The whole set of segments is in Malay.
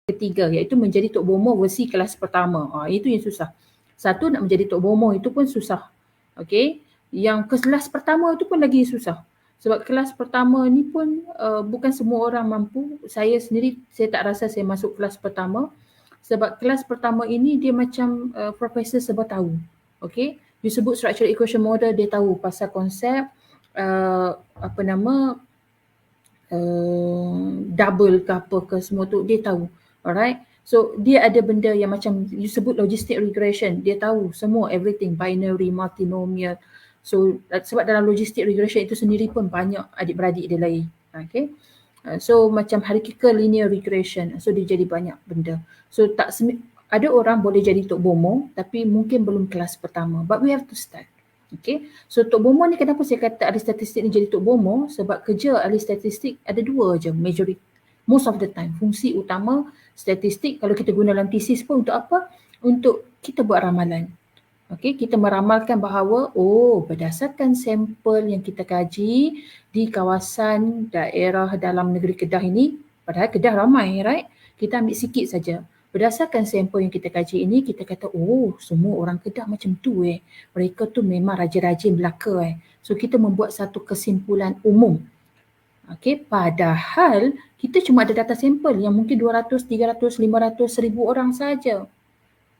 ketiga, iaitu menjadi Tok Bomo versi kelas pertama. Itu yang susah. Satu, nak menjadi Tok Bomo itu pun susah. Okey, yang kelas pertama itu pun lagi susah. Sebab kelas pertama ni pun bukan semua orang mampu. Saya sendiri, saya tak rasa saya masuk kelas pertama. Sebab kelas pertama ini dia macam profesor serba tahu. Okey, you sebut structural equation model, dia tahu pasal konsep double ke apa ke semua tu, dia tahu. Alright, so dia ada benda yang macam you sebut logistic regression, dia tahu semua, everything, binary, multinomial. So sebab dalam logistic regression itu sendiri pun banyak adik-beradik dia lain. Okay, so macam hierarchical linear regression, so dia jadi banyak benda. So ada orang boleh jadi Tok Bomo tapi mungkin belum kelas pertama, but we have to start. Okay, so Tok Bomo ni kenapa saya kata ahli statistik ni jadi Tok Bomo? Sebab kerja ahli statistik ada dua je, majority, most of the time. Fungsi utama statistik kalau kita guna dalam tesis pun untuk apa? Untuk kita buat ramalan. Okay, kita meramalkan bahawa berdasarkan sampel yang kita kaji di kawasan daerah dalam negeri Kedah ini, padahal Kedah ramai, right? Kita ambil sikit saja. Berdasarkan sampel yang kita kaji ini, kita kata, semua orang Kedah macam tu mereka tu memang rajin-rajin belaka So kita membuat satu kesimpulan umum. Okay, padahal kita cuma ada data sampel yang mungkin 200, 300, 500, 1000 orang saja.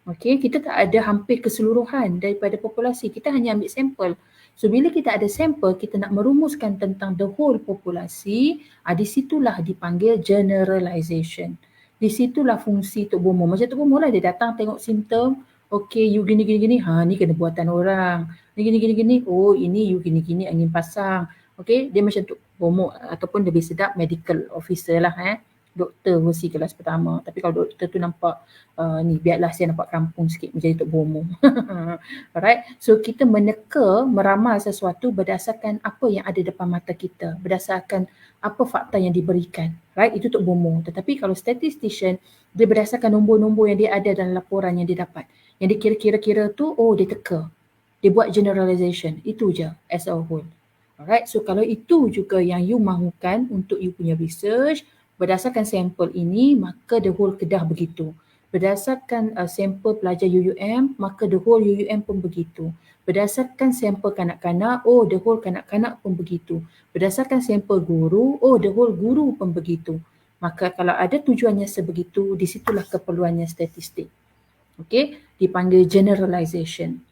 Okay, kita tak ada hampir keseluruhan daripada populasi. Kita hanya ambil sampel. So bila kita ada sampel, kita nak merumuskan tentang the whole populasi, di situlah dipanggil generalization. Di situlah fungsi Tok Bomo. Macam Tok Bomo lah, dia datang tengok simptom, okay, you gini-gini, ni kena buatan orang. Ni gini-gini, ini you gini-gini angin pasang. Okay, dia macam Tok Bomo ataupun lebih sedap medical officer lah doktor versi kelas pertama. Tapi kalau doktor tu nampak biarlah saya nampak kampung sikit menjadi Tok Bomo. Alright, so kita meramal sesuatu berdasarkan apa yang ada depan mata kita, berdasarkan apa fakta yang diberikan. Right, itu Tok Bomo. Tetapi kalau statistician, dia berdasarkan nombor-nombor yang dia ada dalam laporan yang dia dapat. Yang dia kira-kira tu, dia teka. Dia buat generalization. Itu je as a whole. Alright, so kalau itu juga yang you mahukan untuk you punya research, berdasarkan sampel ini, maka the whole Kedah begitu. Berdasarkan sampel pelajar UUM, maka the whole UUM pun begitu. Berdasarkan sampel kanak-kanak, the whole kanak-kanak pun begitu. Berdasarkan sampel guru, the whole guru pun begitu. Maka kalau ada tujuannya sebegitu, di situlah keperluannya statistik. Okay, dipanggil generalization.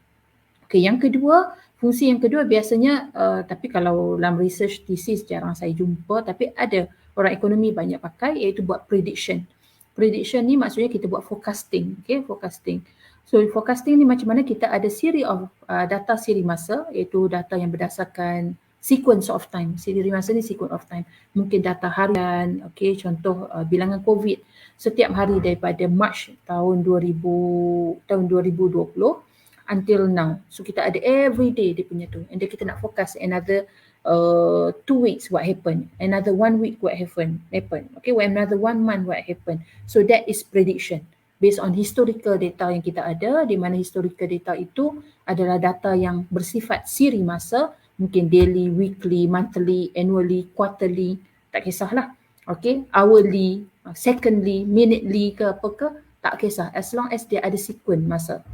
Okay, yang kedua, fungsi yang kedua biasanya, tapi kalau dalam research thesis jarang saya jumpa, tapi ada orang ekonomi banyak pakai, iaitu buat prediction. Prediction ni maksudnya kita buat forecasting. Okay, forecasting. So forecasting ni macam mana kita ada siri of data siri masa, iaitu data yang berdasarkan sequence of time. Siri masa ni sequence of time. Mungkin data harian, okay, contoh bilangan COVID setiap hari daripada March tahun 2020 until now. So kita ada every day dia punya tu. And then kita nak forecast another 2 weeks what happened, another 1 week what happened, okay, another 1 month what happened. So that is prediction based on historical data yang kita ada, di mana historical data itu adalah data yang bersifat siri masa, mungkin daily, weekly, monthly, annually, quarterly, tak kisahlah, okay, hourly, secondly, minutely ke apa ke, tak kisah, as long as dia ada sequence masa,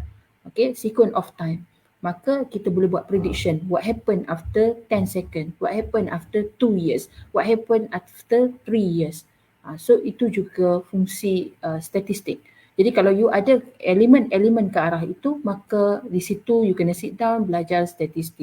okay, sequence of time. Maka kita boleh buat prediction. What happened after 10 seconds? What happened after 2 years? What happened after 3 years? So itu juga fungsi statistik. Jadi kalau you ada elemen-elemen ke arah itu, maka di situ you kena sit down belajar statistik.